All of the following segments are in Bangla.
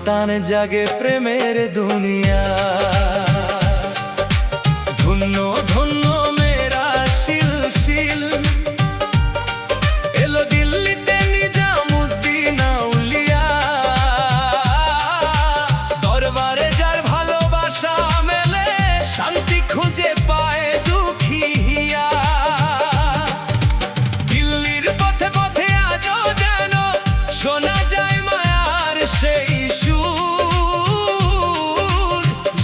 তান জাগে প্রেমের দুনিয়া। ধন্য ধন্য মেরা শিল শিল, এলো দিল্লিতে নিজামুদ্দিন আউলিয়া। দরবারে যার ভালোবাসা মেলে, শান্তি খুঁজে পায় দুঃখী হিয়া। দিল্লির পথে পথে আজও যেন শোনা যায় মায়ার সেই সুর।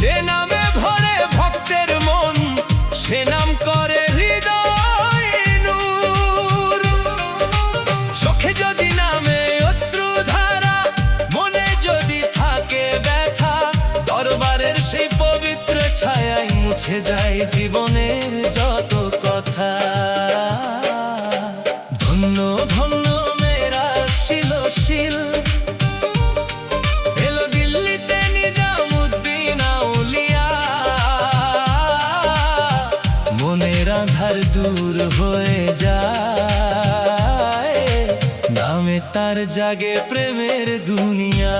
যে নামে ভরে ভক্তের মন, সে নাম করে হৃদয় নূর। চোখে যদি নামে অশ্রুধারা, মনে যদি থাকে ব্যথা, দরবারের সেই পবিত্র ছায়ায় মুছে যায় জীবনের যত কথা। ধন্য ধন্য মেরা শিল শিল, এলো দিল্লিতে নিজামুদ্দিন আউলিয়া। মনের আধার দূর হয়ে যায়, নামে তার জাগে প্রেমের দুনিয়া।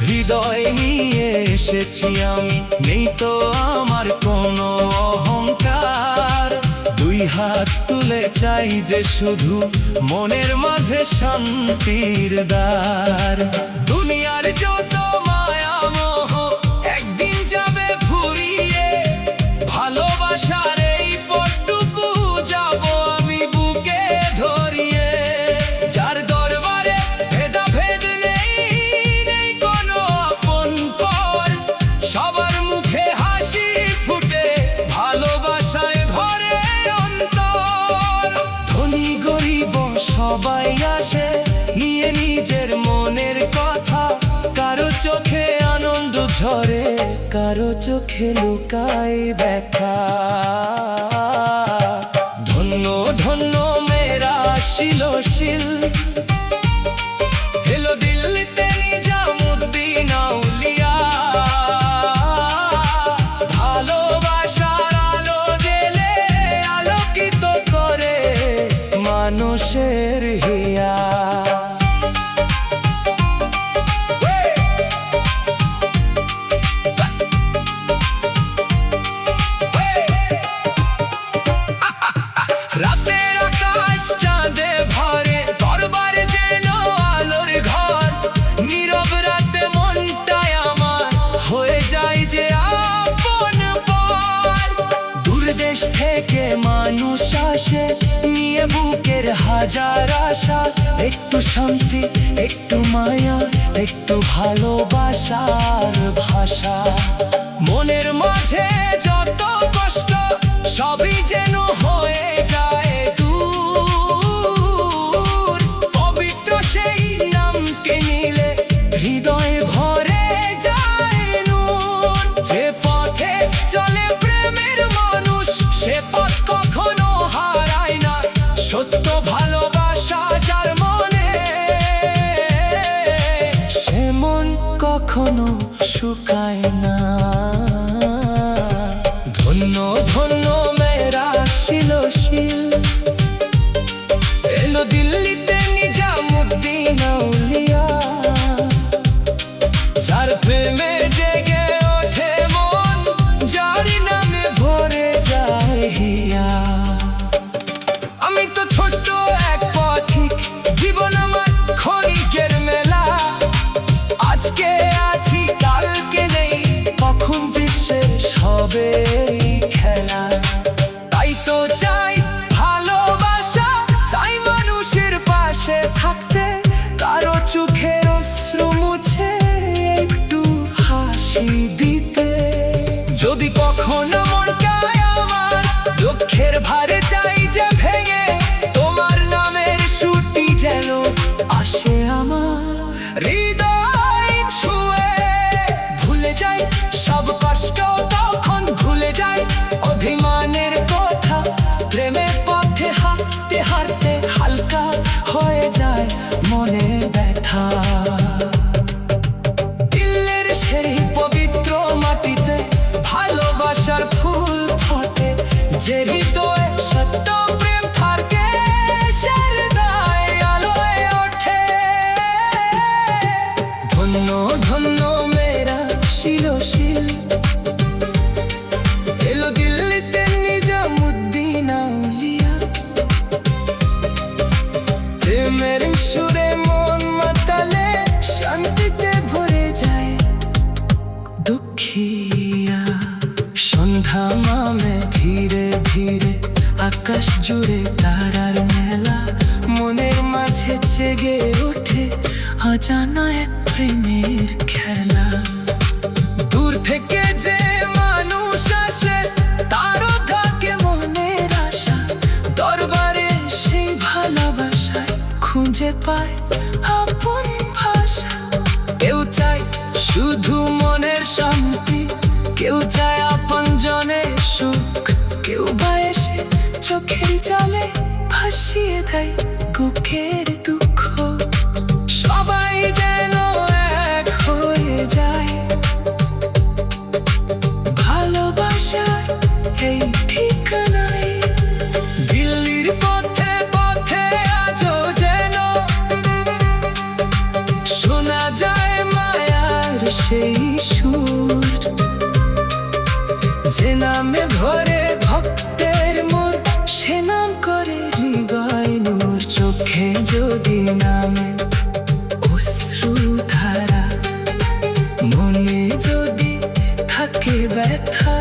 হৃদয় নিয়ে এসেছি আমি, নেই তো আমার কোনো অহংকার। দুই হাত তুলে চাই যে শুধু মনের মাঝে শান্তির দ্বার। দুনিয়ার যত মায়া মোহ একদিন যাবে ফুরিয়ে, ভালোবাসার এই পথটুকু যাব আমি বুকে ধরিয়ে। যার দরবারে ভেদাভেদ নেই, নেই কোনো আপন পর, সবার মুখে হাসি ফুটে, ভালোবাসায় ভরে অন্তর। ধনী গরিব সবাই আসে নিয়ে নিজের মনের কথা, কারো চোখে আনন্দ ঝরে, কারো চোখে লুকায় ব্যথা। ধন্য ধন্য মেরা শিল শিল, এলো দিল্লিতে নিজামুদ্দিন আউলিয়া। ভালোবাসার আলো জেলে আলোকিত করে মানুষের হিয়া। রাতের আকাশ চাঁদে ভরে, দরবারে যেন আলোর ঘর। নীরব রাতে মনটাই আমার হয়ে যায় যে আপন পর। দূর দেশ থেকে মানুষ আসে নিয়ে বুকের হাজার আশা। একটু শান্তি, একটু মায়া, একটু ভালোবাসার ভাষা। মনের মাঝে যত কষ্ট সবই যেন হয়ে যায় দূর। পবিত্র সেই নামকে নিলে হৃদয়ে ভরে যায় নূর। যে পথে চলে প্রেমের মানুষ, সে পথ কখনো হারায় না। সত্য ভালোবাসা যার মনে, সে মন কখনো শুকায় না। ধন্য ধন্য মেরা শিল জুড়ে তারার মেলা, মনের মাঝে জেগে ওঠে অজানা এক প্রেমের খেলা। দূর থেকে যে মানুষ আসে তারও থাকে মনের আশা, দরবারে সেই ভালোবাসায় খুঁজে পায় আপন ভাষা। কেউ চায় শুধু মনের শান্তি, কেউ চায় আপনজনের সুখ, কেউ বা এসে চোখের জলে ভাসিয়ে দেয় বুকের দুঃখ। সবাই যেন এক হয়ে যায় ভালোবাসার এই ঠিকানায়। দিল্লির পথে পথে আজও যেন শোনা যায় মায়ার সেই সুর, যে নামে ভরে ভক্তের মন, সে নাম করে হৃদয় নূর। চোখে যদি নামে অশ্রুধারা, মনে যদি থাকে ব্যথা,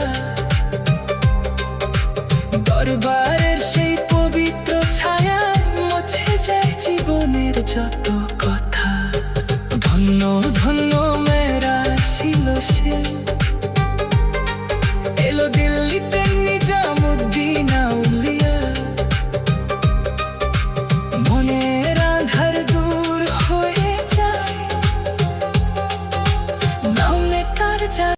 দরবারের সেই পবিত্র ছায়া মুছে যায় জীবনের যত কথা। ধন্য ধন্য মেরা ছিল সে, এলো দিল্লিতে নিজামুদ্দিন আউলিয়া। মনের আধার দূর হয়ে যায় নামে তার যা।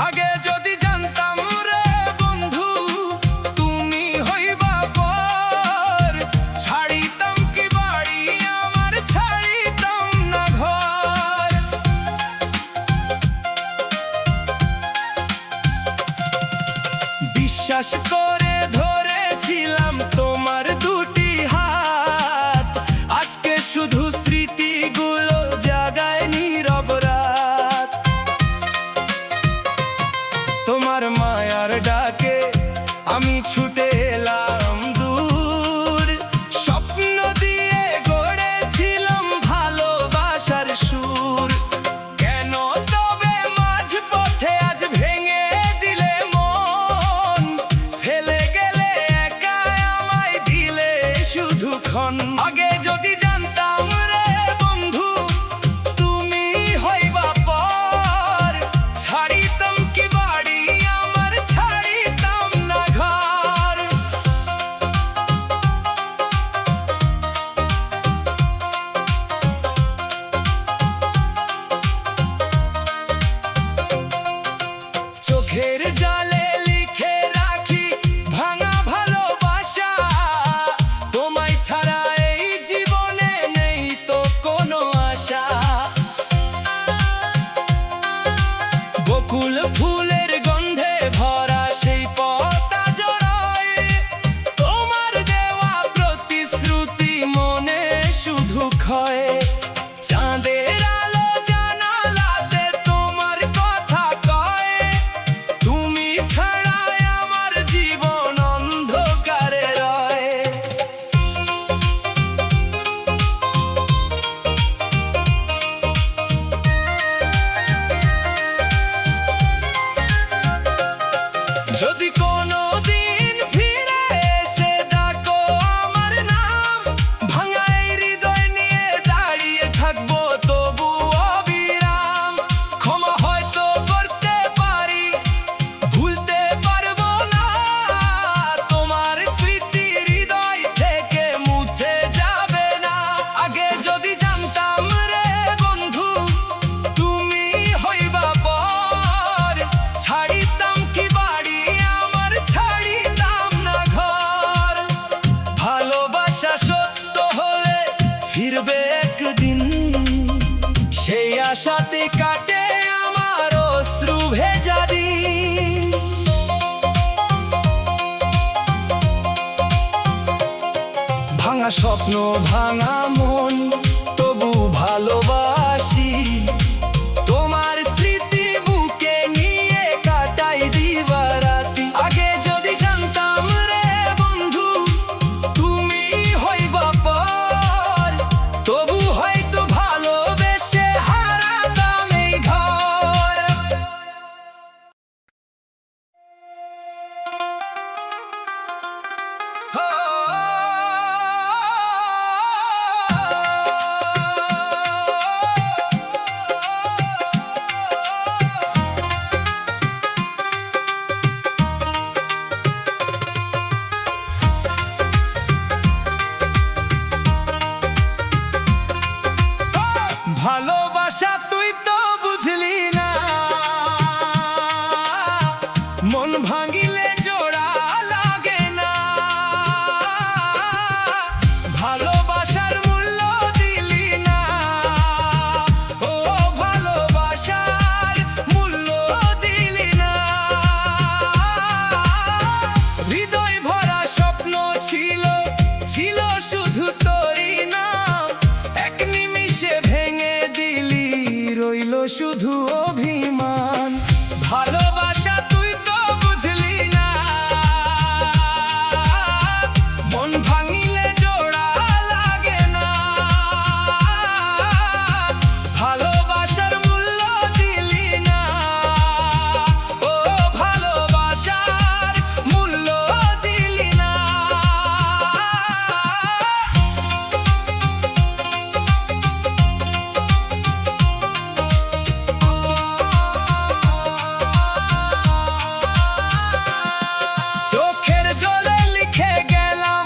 আগে যদি জানতাম রে বন্ধু তুমি হইবা পর, ছাড়িতাম কি বাড়ি আমার, ছাড়িতাম না ঘর। বিশ্বাস করে ধরেছিলাম তোমার দুটি হাত, আজকে শুধু স্মৃতিগুলো জাগায় নীরব রাত। তোমার মায়ার ডাকে আমি ছুটে এলাম দূর, স্বপ্ন দিয়ে গড়েছিলাম ভালোবাসার সুর। কেন তবে মাঝ পথে আজ ভেঙে দিলে মন, ফেলে গেলে একা আমায় দিলে শুধু ক্ষণ। আগে যদি জানতাম রে বন্ধু তুমি হইবা পর, ছাড়িতাম কি বাড়ি আমার, ছাড়িতাম না ঘর। চোখের জালে লিখে রাখি ভাঙা ভালোবাসা, তোমায় ছাড়া এই জীবনে নেই তো কোনো আশা। বকুল ফুলের গন্ধে ভরা সেই পথটা জড়ায়, তোমার দেওয়া প্রতিশ্রুতি মনে শুধু ক্ষয়। চাঁদের আলো জানালাতে তোমার কথা কয়, তুমি ছাড়া আমার জীবন অন্ধকারে রয়। যদি কোনো দিন ফিরে এসে ডাকো আমার নাম, ভাঙা এই হৃদয় নিয়ে দাঁড়িয়ে থাকবো তবু অবিরাম। ক্ষমা হয়তো করতে পারি, ভুলতে পারবো না, তোমার স্মৃতি হৃদয় থেকে মুছে যাবে না। আগে যদি জানতাম রে বন্ধু তুমি হইবা পর, ছাড়িতাম কি বাড়ি আমার, ছাড়িতাম না ঘর। ভালোবাসা সত্য হলে ফিরবে একদিন, সেই আশাতে কাটে আমার অশ্রু ভেজা দিন। ভাঙা স্বপ্ন ভাঙা মন তবু ভালোবাসি, তোমার স্মৃতি বুকে নিয়ে কাটাই দিবারাতি। আগে যদি জানতাম রে শুধু অভিমান। ভালোবাসা তুই তো বুঝলি না, মন ভাঙিলে জোড়া লাগে না। ভালোবাসার মূল্য দিলি না, ও ভালোবাসার মূল্য দিলি না। চোখের জলে লিখে গেলাম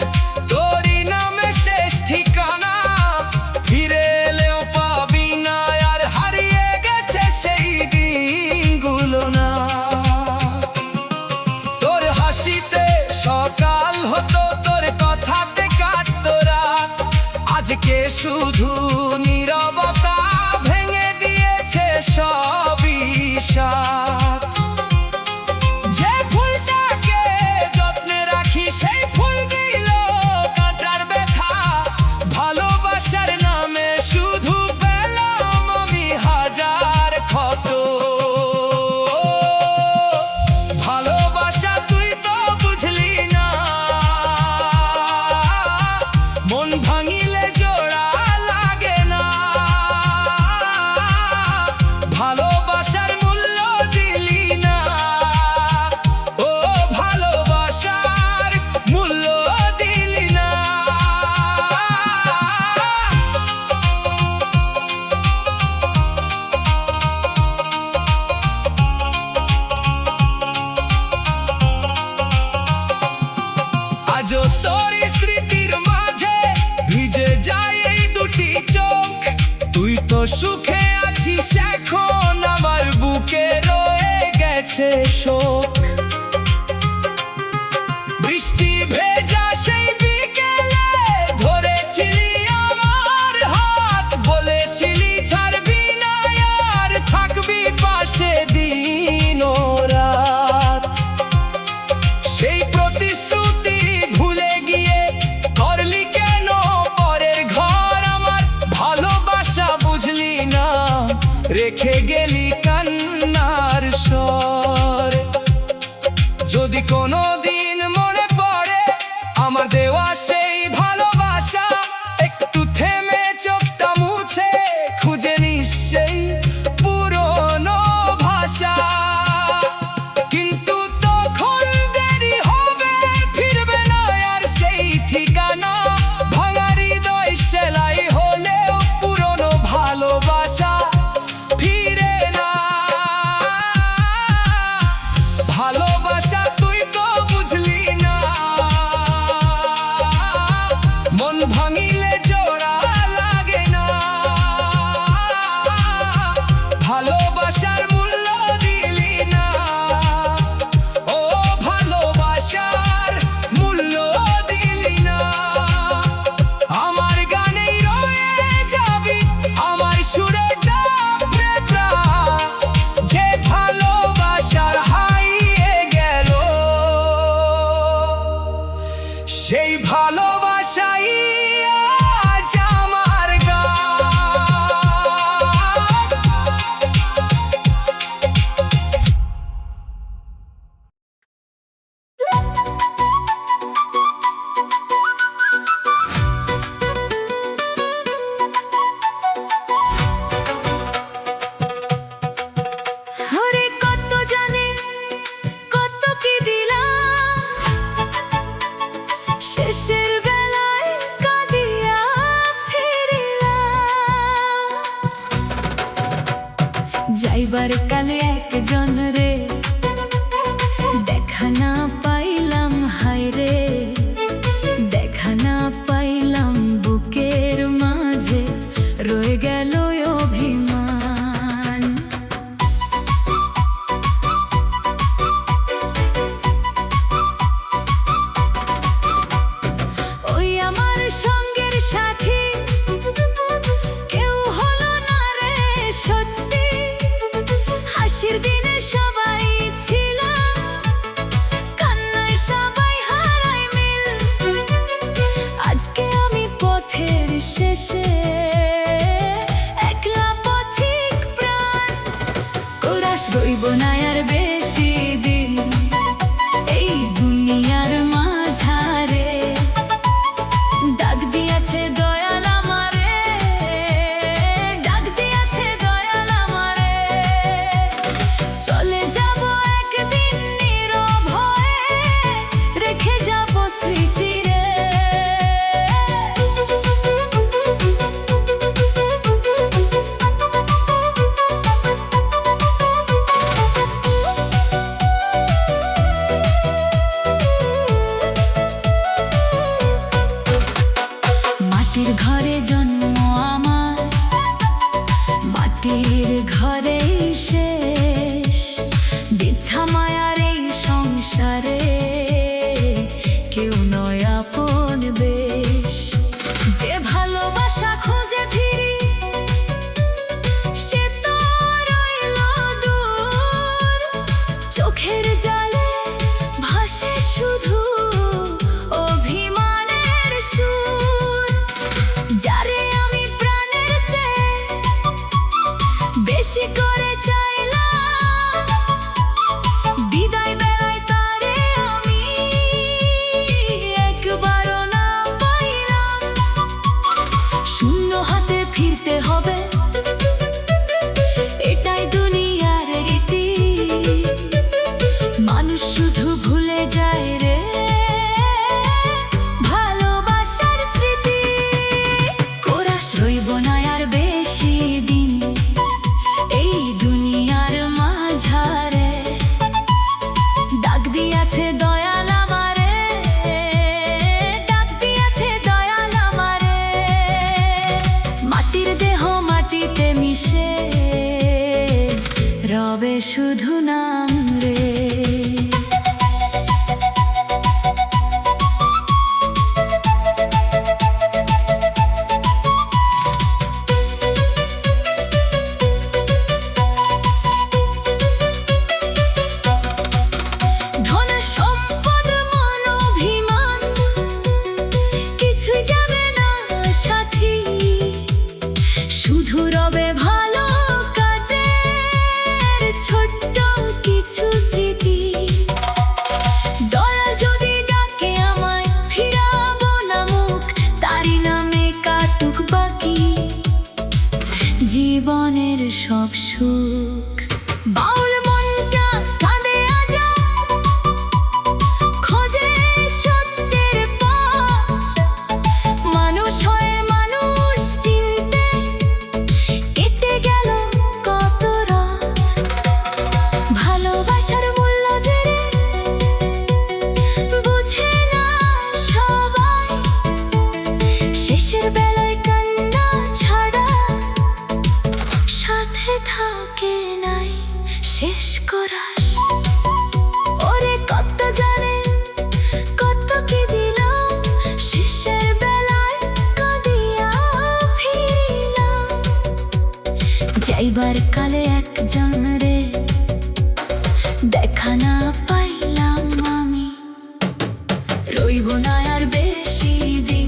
তোরই নামে শেষ ঠিকানা, ফিরে এলেও পাবি না আর, হারিয়ে গেছে সেই দিনগুলো না। তোর হাসিতে সকাল হতো, তোর কথাতে কাটতো রাত, আজকে শুধু নীরবতা ভেঙে দিয়েছে সবই সাথ। যে ফুলটাকে যত্নে রাখি সেই ফুল দিল কাঁটার ব্যথা, ভালোবাসার নামে শুধু পেলাম আমি হাজার ক্ষত। ভালোবাসা তুই তো বুঝলি না, মন ভাঙিলে জোড়া লাগে না। ভালোবাসার মূল্য দিলি না, ও ভালোবাসার মূল্য দিলি না। আজও তোর স্মৃতির মাঝে ভিজে যায় এই দুটি চোখ, তুই তো সুখে আছিস এখন, আমার বুকে রয়ে গেছে শোক। বৃষ্টি ভেজা সেই বিকেলে ধরেছিলি আমার হাত, বলেছিলি ছাড়বি না আর, থাকবি পাশে দিন ও রাত। সেই প্রতিশ্রুতি ভুলে গিয়ে করলি কেন পরের ঘর আমার, ভালোবাসা বুঝলি না রেখে গেলি কান্নার স্বর। যদি কোনো দিন মনে পড়ে আমার দেওয়া সেই ভালোবাসা, একটু থেমে চোখটা মুছে খুঁজে নিস সেই পুরনো ভাষা। কিন্তু তখন দেরি হবে, ফিরবে না আর সেই ঠিকানা, ভাঙা হৃদয় সেলাই হলেও পুরনো ভালোবাসা ফিরে না। ভালোবাসা তুই তো বুঝলি না, মন ভাঙিলে জোড়া লাগে না। ভালোবাসার মূল্য দিলি না, ও ভালোবাসার মূল্য দিলি না। আমার গানেই রয়ে যাবি, আমার সুরে যাবে প্রাণ, যে ভালোবাসার হারিয়ে গেল সেই ভালোবাসাই আজ আমার হরে কত জানে কত কি দিলাম, শেষের বেলায় কাঁদিয়া ফিরিলাম। যাইবার কালে একজন রে দেখা না পাইলাম, হায় রে দেখা না পাইলাম, বুকের মাঝে রয়ে গেল অভিমান। ওই আমার সঙ্গের সাথী কেউ হলো না রে সত্যি, হাসির দিনে সবাই ছিলাম, কান্নায় সবাই হারায় মিল। আজকে আমি পথের শেষে একলা পথিক প্রাণ, নয় আপন বেশ। যে ভালোবাসা খুঁজে ফিরি সে তো রইল দূর। চোখের জলে ভাসে শুধু অভিমানের সুর। যারে আমি প্রাণের চেয়ে বেশি করে চাইলাম, বিদায় বেলায় তারে আমি একবারও না পাইলাম। শূন্য হাতে ফিরতে হবে, এটাই দুনিয়ার রীতি। মানুষ শুধু ভুলে যায় রে ভালোবাসার স্মৃতি। কোরাস রইব না আর বেশি দিন এই দুনিয়ার মাঝারে। ডাক দিয়াছে দয়াল আমারে, ডাক দিয়াছে দয়াল আমারে। মাটির দেহ মাটিতে মিশে রবে শুধু নাম রে। ধন সম্পদ মান অভিমান কিছুই যাবে না সাথী। শুধু রবে ভালো কাজের ছোট্ট কিছু স্মৃতি। দয়াল যদি ডাকে আমায় ফিরাবো না মুখ, তারি নামে কাটুক বাকি জীবনের সব সুখ। বাউল মনটা কাঁদে আজও, খোঁজে সত্যের পথ। মানুষ হয়ে মানুষ চিনতে কেটে গেল কত রাত। ভালোবাসার মূল্য যে বুঝে না সবাই, শেষের বেলায় কান্না ছাড়া সাথে থাকে নাই শেষ করাস। ওরে কত জানে কত কি দিলাম, শেষের বেলায় কাঁদিয়া ফিরিলাম। যাইবার কালে একজন রে দেখা না পাইলাম আমি, রইব না আর বেশি দিন।